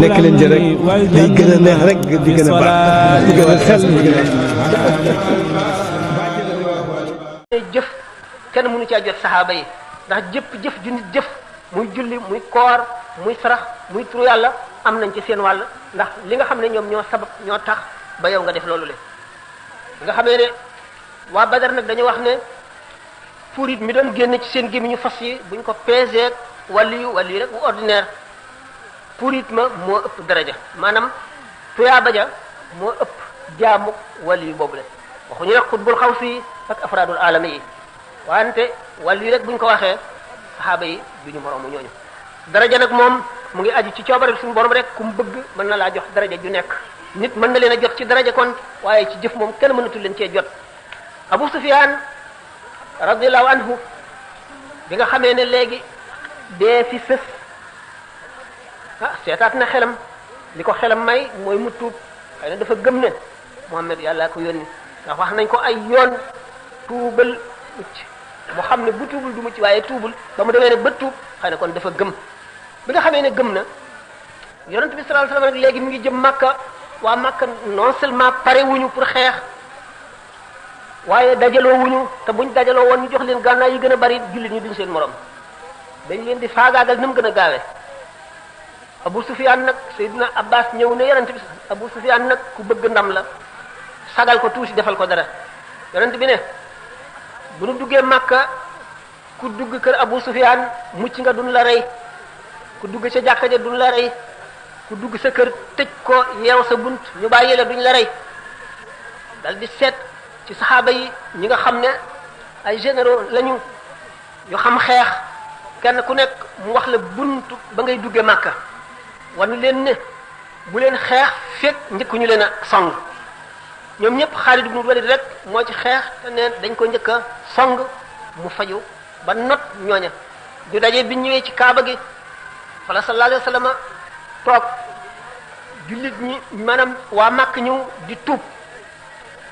nekk leen ci rek day gën a neex rek di gën a baax di gën a xel di gën a jëf kenn mënu caa jot saxaaba yi ndax jëf ju nit jëf muy julli muy koor muy sarax muy turu yàlla am nañ ci seen wàll ndax li nga xam ne ñoom ñoo sabab ñoo tax ba yow nga def loolu le nga xamee ne waa Badar nag dañu wax ne furit mi doon génn ci seen gémmiñu fas yi buñ ko peser waliyu rek bu ordinaire furit ma moo ëpp daraja maanaam tuyaaba ja moo ëpp jaamu waliyu boobu le waxuñu rek xutbul xaw si ak afraadul alami yi wante waliyu rek buñ ko waxee saxaaba yi duñu moroomu ñooñu daraja nag moom mu ngi aju ci coobare suñu borom rek ku mu bëgg mën na laa jox daraja ju nekk nit mën na leen a jot ci daraja kon waaye ci jëf moom kenn mënatul leen cee jot Abu Sufyaan radiyallahu anhu bi nga xamee ne léegi dee fi sës seetaat na xelam li ko xelam may mooy mu tuub xëy na dafa gëm ne Muhammad yàlla ko yónni ndax wax nañ ko ay yoon tuubal mucc mu xam ne bu tuubul du mucc waaye tuubul ba mu demee ne ba tuub xëy na kon dafa gëm bi nga xamee ne gëm na yonent bi sallallahu alayhi wasallam rek léegi mu ngi jëm Makka waa Makka non seulement pare wuñu pour xeex waaye dajaloo wuñu te buñ dajaloo woon ñu jox leen gànnaay yi gën a bari jullit ñi duñ seen morom dañ leen di faagaagal ni mu gën a gaawee Abu Sufyaan nag Seydina Abbas ñëw ne yonent bi Abu Sufyaan nag ku bëgg ndam la sagal ko tuuti defal ko dara yonent bi ne bu nu duggee Makka ku dugg kër Abu Sufyaan mucc nga duñ la rey ku dugg ca jàkka ja duñ la rey ku dugg sa kër tëj ko yeew sa bunt ñu bàyyi la duñ la rey dal di seet ci saxaaba yi ñi nga xam ne ay généraux lañu yu xam xeex kenn ku nekk mu wax la buntu ba ngay duggee Makka wan leen ne bu leen xeex fekk njëkkuñu leen a song ñoom ñëpp Xaalid ibn Walid rek moo ci xeex te ne dañ ko njëkk a song mu faju ba not ñooña ñu daje bi ñëwee ci Kaaba gi fala sallallahu alayhi wasallam toog jullit ñi maanaam waa Makk ñëw di tuub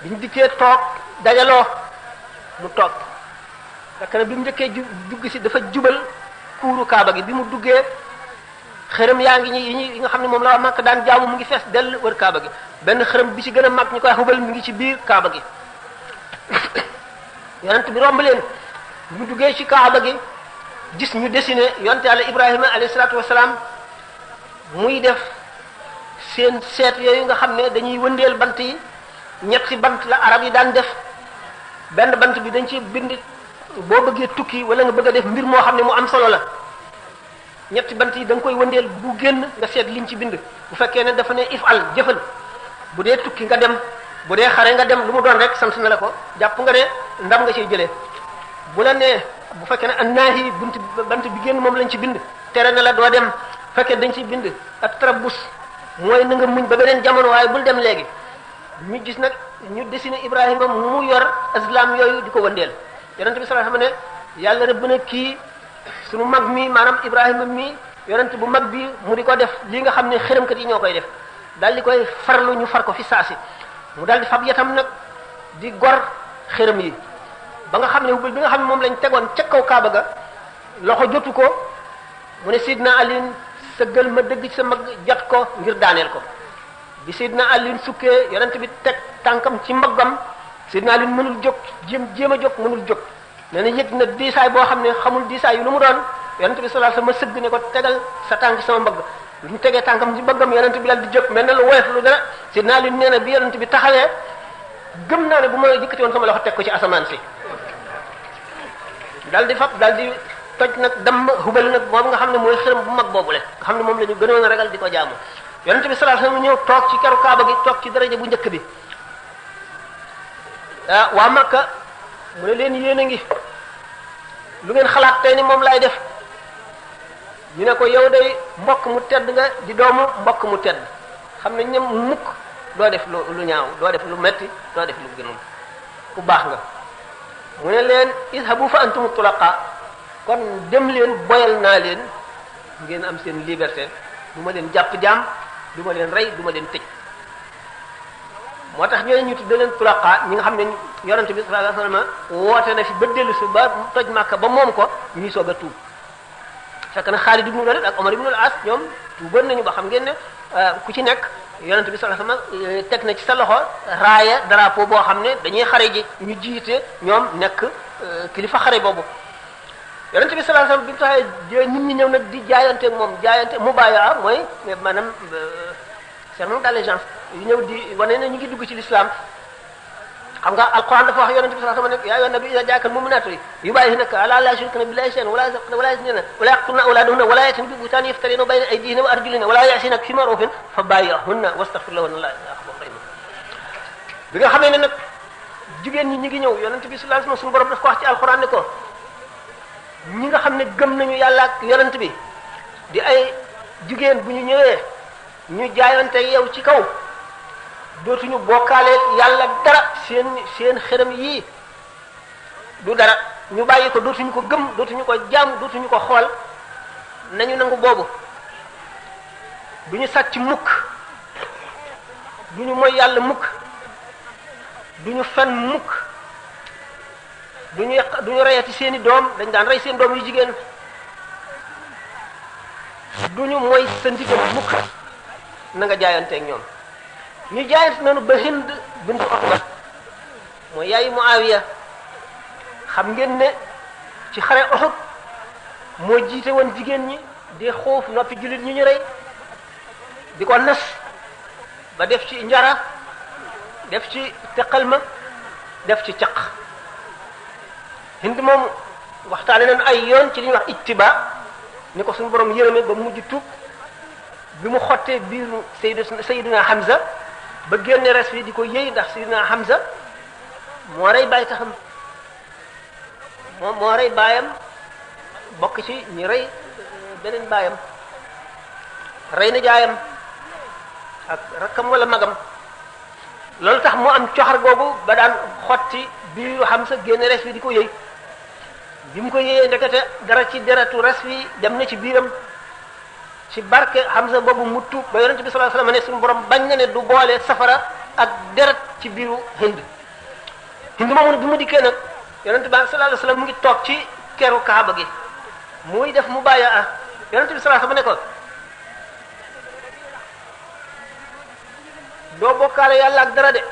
biñ dikkee toog dajaloo mu toog fekk na bi mu njëkkee dugg si dafa jubal kuuru Kaaba gi bi mu duggee xërëm yaa ngi yi nga xam ne moom la waa Makk daan jaamu mu ngi fees dell wër Kaaba gi benn xërëm bi ci gën a mag ñu koy xubal mi ngi ci biir Kaaba gi yonent bi romb leen bi mu duggee ci Kaaba gi gis ñu dessiné yonent Yàlla Ibrahima alayhi salaatu wasalaam muy def seen seet yooyu nga xam ne dañuy wëndeel bant yi ñetti bant la arab yi daan def benn bant bi dañ ci bind boo bëggee tukki wala nga bëgg a def mbir moo xam ne mu am solo la ñetti bant yi da nga koy wëndeel bu génn nga seet liñ ci bind bu fekkee ne dafa ne ifal jëfal bu dee tukki nga dem bu dee xare nga dem lu mu doon rek sant na la ko jàpp nga ne ndam nga ciy jëlee bu la nee bu fekkee ne annaahi bant bi génn moom lañ ci bind tere na la doo dem fekkee dañ ciy bind ak tarabus mooy na nga muñ ba beneen jamono waaye bul dem léegi ñu gis nag ñu dessiné Ibrahima mu yor islam yooyu di ko wëndeel yonent bi sallallahu alayhi wasallam ne yàlla rëbb na kii sunu mag mi maanaam Ibrahima mi yonent bu mag bi mu di ko def li nga xam ne xërëmkat yi ñoo koy def daal di koy farlu ñu far ko fi saasi mu daal di fab yatam nag di gor xërëm yi ba nga xam ne hubbal bi nga xam ne moom lañ tegoon ca kaw Kaaba ga loxo jotu ko mu ne Sidna Ali sëggal ma dëgg ci sa mag jot ko ngir daaneel ko bi Sidna Ali sukkee yonent bi teg tànkam ci mbaggam Sidna Ali mënul jóg jéem a jóg mënul jóg nee na yëg na diisaay boo xam ne xamul diisaay yu lu mu doon yonent bi sallallahu alayhi wasallam ma sëgg ne ko tegal sa tànk sama mbagg lu ñu tegee tànkam ci mbaggam yonent bi daal di jóg mel na lu woyof lu dara Sidna Ali nee na bi yonent bi taxawee gëm naa ne bu ma yëkkati woon sama loxo teg ko ci asamaan si daal di fab daal di toj nag damm hubal nag boobu nga xam ne mooy xërëm bu mag boobule nga xam ne moom la ñu gënoon a ragal di ko jaamu yonent bi sallallahu alayhi wasallam ñëw toog ci keru Kaaba gi toog ci daraja bu njëkk bi waa Makka mu ne leen yéen a ngi lu ngeen xalaat tey ni moom laay def ñu ne ko yow day mbokk mu tedd nga di doomu mbokk mu tedd xam ne ñam mukk doo def lu ñaaw doo def lu metti doo def lu gënul ku baax nga mu ne leen izhabu fa antum tulaqa kon dem leen boyal naa leen ngeen am seen liberté du ma leen jàpp jaam du ma leen rey du ma leen tëj moo tax ñooñu ñu tudde leen tulaqa ñi nga xam ne yonent bi sallallahu alayhi wasallam woote na fi ba dellu si ba toj Makka ba moom ko ñuy soog a tuub fekk na Xaalid ibnu Walid ak Omar ibnu al-As ñoom tuuboon nañu ba xam ngeen ne ku ci nekk yonent bi sallallahu alayhi wasallam teg na ci sa loxo raaya drapeau boo xam ne dañuy xare ji ñu jiite ñoom nekk kilifa xare boobu yonent bi sallallahu alayhi wasallam bi mu taxee nit ñi ñëw nag di jaayanteeg moom jaayante mubaaya mooy maanaam serment d'allégeance yu ñëw di wane ne ñu ngi dugg ci l'islam xam nga alquran dafa wax yonent bi sallallahu alayhi wasallam ne yaa ayyuhan nabiyyu idhaa jaa'aka al-mu'minaatu yubaayi'unaka alaa allaa yushrikna billahi shay'an wa laa yazniina wa laa yaqtulna awlaadahunna wa laa ya'tiina bi buhtaanin yaftariinahu bayna aydiihinna wa arjulihinna wa laa ya'sinaka fii ma'ruufin fabaayi'hunna wastaghfir lahunna Allaaha innaka ghafurun rahiim bi nga xamee ne nag jigéen ñi ñu ngi ñëw yonent bi sallallahu alayhi wasallam suñu borom daf ko wax ci alquran ne ko ñi nga xam ne gëm nañu yàlla ak yonent bi di ay jigéen bu ñu ñëwee ñu jaayante yow ci kaw dootuñu bokkaaleeg yàlla dara seen xërëm yii du dara ñu bàyyi ko dootuñu ko gëm dootuñu ko jaam dootuñu ko xool nañu nangu boobu duñu sàcc mukk duñu moy yàlla mukk duñu fen mukk duñu reyati seeni doom dañ daan rey seen doom yu jigéen duñu moy sa ndigal mukk na nga jaayanteeg ñoom ñu jaayante noonu ba Hind bint Utba mooy yaayu Muawiya xam ngeen ne ci xare Uhud moo jiite woon jigéen ñi di xuuf noppi jullit ñu rey di ko nas ba def ci njara def ci teqalma def ci caq Hind moom waxtaane nañ ay yoon ci li ñuy wax ittiba ni ko suñu borom yërëme ba mujj tuub bi mu xottee biiru Sayyidina Hamza ba génne res fi di ko yëy ndax Sayyidina Hamza moo rey bàyyi taxam moo rey baayam bokk ci ñi rey beneen baayam rey na jaayam ak rakkam wala magam loolu tax mu am coxar googu ba daan xotti biiru Hamza génne res fi di ko yëy bi mu ko yëyee ndekete dara ci deretu res fi dem na ci biiram ci barke Hamza boobu mu tuub ba yonent bi sallallahu alayhi wasallam ne suñu borom bañ na ne du boole safara ak deret ci biiru Hind moomu bi mu dikkee nag yonent bi sallallahu alayhi wasallam mu ngi toog ci keru Kaaba gi muy def mubaaya yonent bi sallallahu alayhi wasallam ne ko doo bokkaale yàlla ak dara de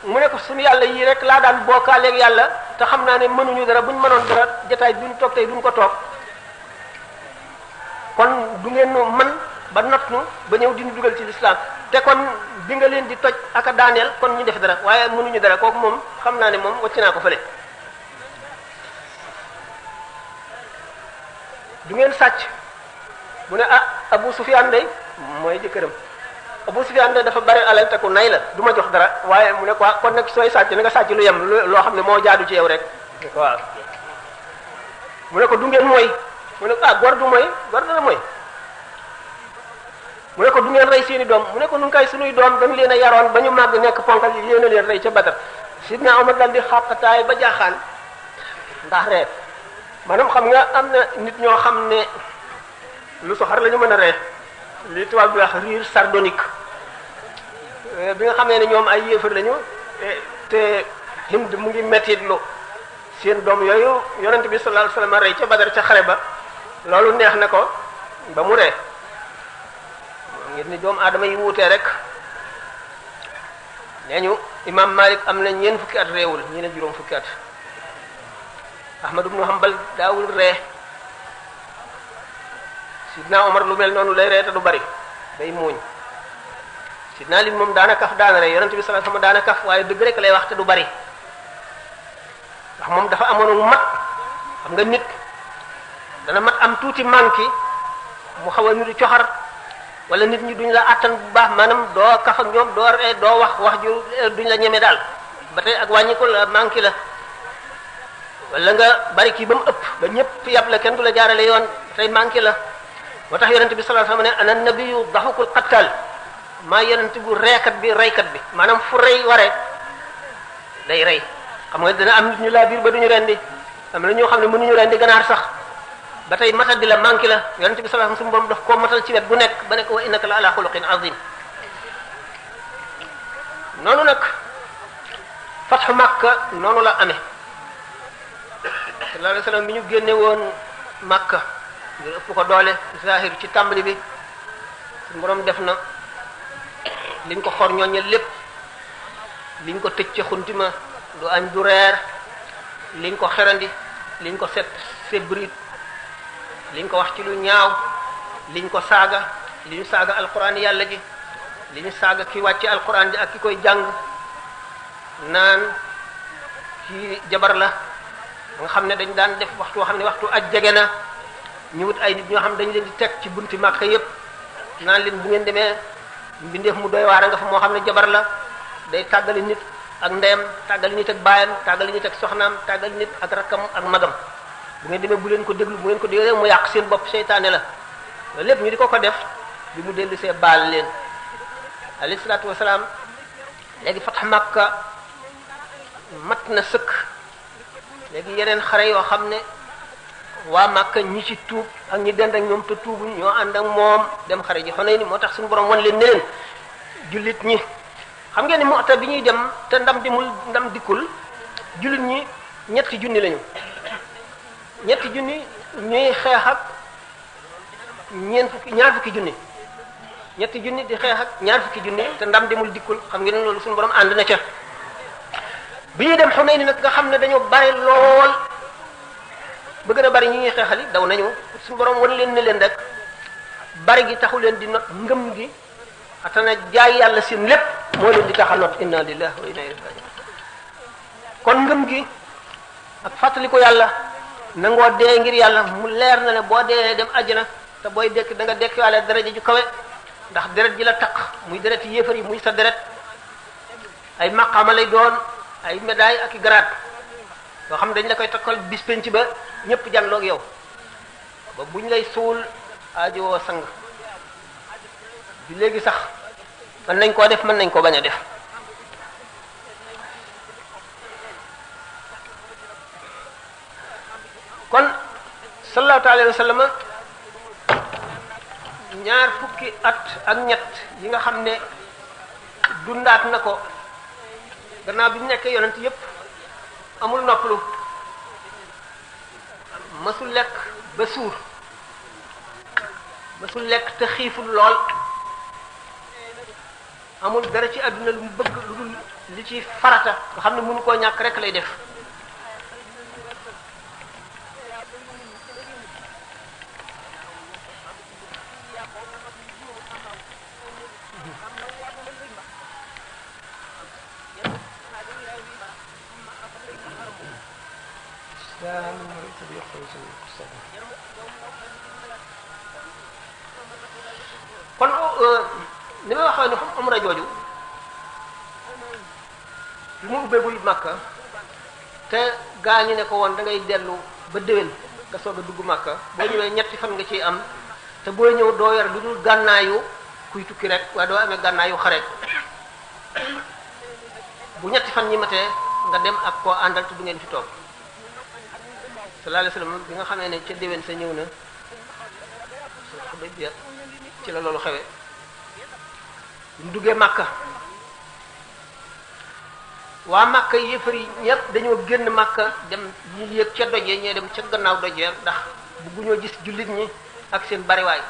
mu ne ko suñu yàlla yii rek laa daan bokkaaleeg yàlla te xam naa ne mënuñu dara buñ mënoon dara jotaay bi ñu toog tey duñ ko toog kon du ngeen nu man ba not nu ba ñëw di ñu dugal ci lislaam te kon bi nga leen di toj ak a daaneel kon ñu def dara waaye mënuñu dara kooku moom xam naa ne moom wacc naa ko fële du ngeen sàcc mu ne Abu Sufyaan day mooy jëkkëram Abu Sufyaan day dafa bari alal te ku nay la du ma jox dara waaye mu ne ko kon nag sooy sàcc na nga sàcc lu yem loo xam ne moo jaadu ci yow rek waaw mu ne ko du ngeen mooy mu ne ko gor du mooy gor dana mooy mu ne ko du ngeen rey seeni doom mu ne ko nun kay suñuy doom dañ leen a yaroon ba ñu màgg nekk ponkal yi yéen a leen rey ca Badar Sidna Omar dal di xàqataay ba jaaxaan ndax ree maanaam xam nga am na nit ñoo xam ne lu soxar la ñu mën a ree li tubaab bi wax rire sardonique bi nga xamee ne ñoom ay yéefar lañu te Hind mu ngi mettitlu seen doom yooyu yonent bi sallallahu alayhi wasallam rey ca Badar ca xare ba loolu neex na ko ba mu ree ngir ni doomu aadama yi wuutee rek nee ñu imam Malik am na ñeent fukki at réewul ñi ne juróom fukki at Ahmad ibnu Hanbal daawul ree Sidna Omar lu mel noonu lay ree te du bari day muuñ Sidna Ali moom daana kaf daana ree yonent bi sallallahu alayhi wasallam daana kaf waaye dëgg rek lay wax te du bari ndax moom dafa amoon mat xam nga nit dana mat am tuuti manki mu xaw a niru coxar wala nit ñi duñ la attan bu baax maanaam doo kaf ak ñoom doo ree doo wax ju duñ la ñeme daal ba tey ak wàññi ko la manki la wala nga bari kii ba mu ëpp ba ñëpp yàpp la kenn du la jaarale yoon tey manki la moo tax yonent bi sallallahu alayhi wasallam ne ana nabiyyu daxukul qattal maa yonent bu reekat bi reykat bi maanaam fu rey waree day rey xam nga dina am nit ñu laa biir ba duñu rendi am na ñoo xam ne mënuñu rendi ganaar sax ba tey matal di la manqué la yonent bi sallallahu alayhi wasallam suñu borom daf koo matal ci wet bu nekk ba nekk wa innaka la ala xuluqin azim noonu nag fatxu Makka noonu la amee sallallahu alayhi wasallam bi ñu génne woon Makka ngir ëpp ko doole zahir ci tàmbali bi suñu borom def na liñ ko xor ñooñe lépp liñ ko tëj ci xuntima du añ du reer liñ ko xerandi liñ ko set sebrit liñ ko wax ci lu ñaaw liñ ko saaga li ñu saaga alquran yàlla ji li ñu saaga ki wàcce alquran ji ak ki koy jàng naan ci jabar la nga xam ne dañ daan def waxtu woo xam ne waxtu aj jege na ñu wut ay nit ñoo xam ne dañu leen di teg ci bunti Màkka yépp naan leen bu ngeen demee mbindeef mu doy waar nga fa moo xam ne jabar la day tàggali nit ak ndeyam tàggali nit ak baayam tàggali nit ak soxnaam tàggali nit ak rakkam ak magam bu ngeen demee bu leen ko déglu bu ngeen ko déglu mu yàq seen bopp seytaane la loolu lépp ñu di ko def bi mu dellu see baal leen alayhi salaatu wasalaam léegi fatax Makka mat na sëkk léegi yeneen xare yoo xam ne waa Makka ñi ci tuub ak ñi dend ak ñoom te tuubuñ ñoo ànd ak moom dem xare ji Xunayn moo tax suñu borom wan leen ne leen jullit ñi xam ngeen ni Mu'ta bi ñuy dem te ndam dikkul jullit ñi ñetti junni lañu ñetti junni ñuy xeex ak ñaar fukki junni ñetti junni di xeex ak ñaar fukki junni te ndam demul dikkul xam ngeen ne loolu suñu borom ànd na ca bi ñuy dem Xunayn nag nga xam ne dañoo bare lool ba gën a bari ñi ñuy xeexali daw nañu suñu borom wan leen ne leen rek bari gi taxu leen di not ngëm gi atana jaay yàlla seen lépp moo leen di tax a not inna lillahi wa inna ilayhi raji'un kon ngëm gi ak fàttali ko yàlla nangoo dee ngir yàlla mu leer na ne boo dee dem àjjana te booy dekk da nga dekkiwaale daraja ju kawe ndax deret ji la taq muy deret yéefar yi muy sa deret ay maqaama lay doon ay médaille ak i garaat yoo xam ne dañ la koy takkal bis penc ba ñëpp jànloog yow ba buñ lay suul aajowoo sang bi léegi sax mën nañ koo def mën nañ koo bañ a def kon sallallahu alayhi wa sallam ñaar fukki at ak ñett yi nga xam ne dundaat na ko gannaaw bi mu nekkee yonent yépp amul noppalu mësul lekk ba suur mësul lekk te xiiful lool amul dara ci àdduna lu mu bëgg lu dul li ci farata nga xam ne mënu koo ñàkk rek lay def kon ni ma waxee ne xam umra jooju bi mu ubbeegul Makka te gaa ñi ne ko woon da ngay dellu ba déwén nga soog a dugg Makka boo ñëwee ñetti fan nga ciy am te boo ñëw doo yor lu dul gànnaayu kuy tukki rek waaye doo amee gànnaayu xare bu ñetti fan ñi matee nga dem ak koo àndal te du ngeen fi toog sallallahu alayhi wasallam bi nga xamee ne ca déwén sa ñëw na ci la loolu xewe bu mu duggee Makka waa Makka yéefar yi ñëpp dañoo génn Makka dem ñi yëg ca dojee ñee dem ca gannaaw dojee ndax bugguñoo gis jullit ñi ak seen bariwaay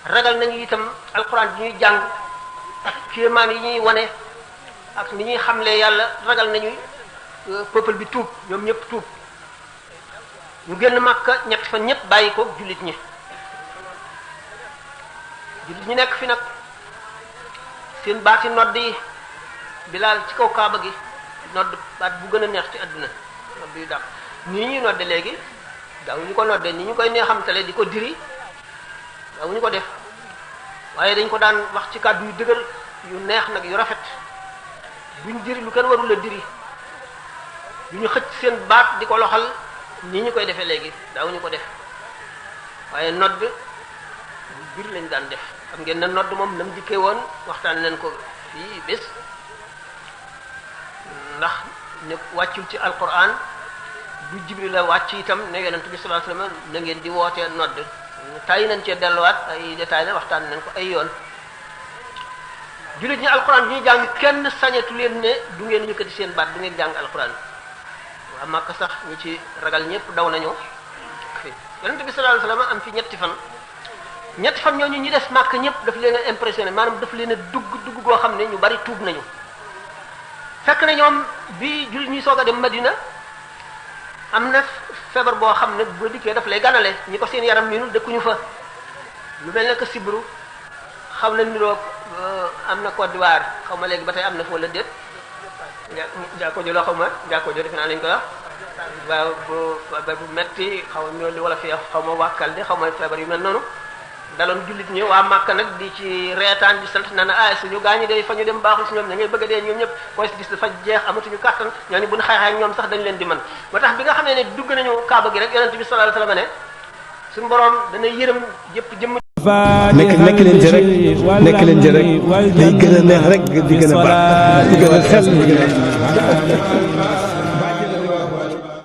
ragal nañu itam alxuraan yi ñuy jàng ak kéemaan yi ñuy wane ak ni ñuy xamlee yàlla ragal nañu peuple bi tuub ñoom ñëpp tuub ñu génn Makka ñett fa ñëpp bàyyi ko jullit ñi nekk fi nag seen baati nodd yi Bilaal ci kaw Kaaba gi nodd baat bu gën a neex ci àdduna nodd yu dàq nii ñuy nodde léegi daawuñu ko nodde ni ñu koy neexamtale di ko diri daawuñu ko def waaye dañ ko daan wax ci kàddu yu dëgër yu neex nag yu rafet duñ diri lu kenn warul a diri duñu xëcc seen baat di ko loxal nii ñu koy defee léegi daawuñu ko def waaye nodd biir lañ daan def xam ngeen na nodd moom nam dikkee woon waxtaan nañ ko fii bés ndax ne wàccul ci alquran du Jibril la wàcc itam ne yonent bi sallallahu alayhi wasallam na ngeen di wootee nodd tàyyi nañ cee delluwaat ay détails la waxtaan nañ ko ay yoon jullit ñi alquran bi ñuy jàng kenn sañatu leen ne du ngeen yëkkati seen baat du ngeen jàng alquran waa Makka sax ñi ci ragal ñëpp daw nañu yonent bi sallallahu alayhi wasallam am fi ñetti fan ñooñu ñi des màkk ñëpp daf leen a impressionné maanaam daf leen a dugg goo xam ne ñu bari tuub nañu fekk na ñoom bi jullit ñi soog a dem Madina am na feebar boo xam ne boo dikkee daf lay ganale ñi ko seen yaram miinul dëkkuñu fa lu mel ne que sibru xam na niroog am na Côte d'Ivoire xaw ma léegi ba tey am na fa wala déet jàkkoo jëloo xaw ma jàkkoo jël defe naa lañ ko wax waaw bu metti xaw ma ñoo li wala fi xaw ma wàkkal de xaw ma feebar yu mel noonu daloon jullit ñi waa Màkka nag di ci reetaan di sant naan ah suñu gaañu de fa ñu dem baaxul si ñoom ña ngay bëgg a dee ñoom ñëpp mooy si gis dafa jeex amatuñu kàttan ñooñu buñ xeexee ak ñoom sax dañ leen di mën moo tax bi nga xam ne dugg nañu kaaba gi rek yonent bi sallallahu alayhi wasallam ne suñu borom dana yërëm yëpp jëmm nekk leen ci rek nekk leen ci rek day gën a neex rek di gën a baax di gën a xel di gën a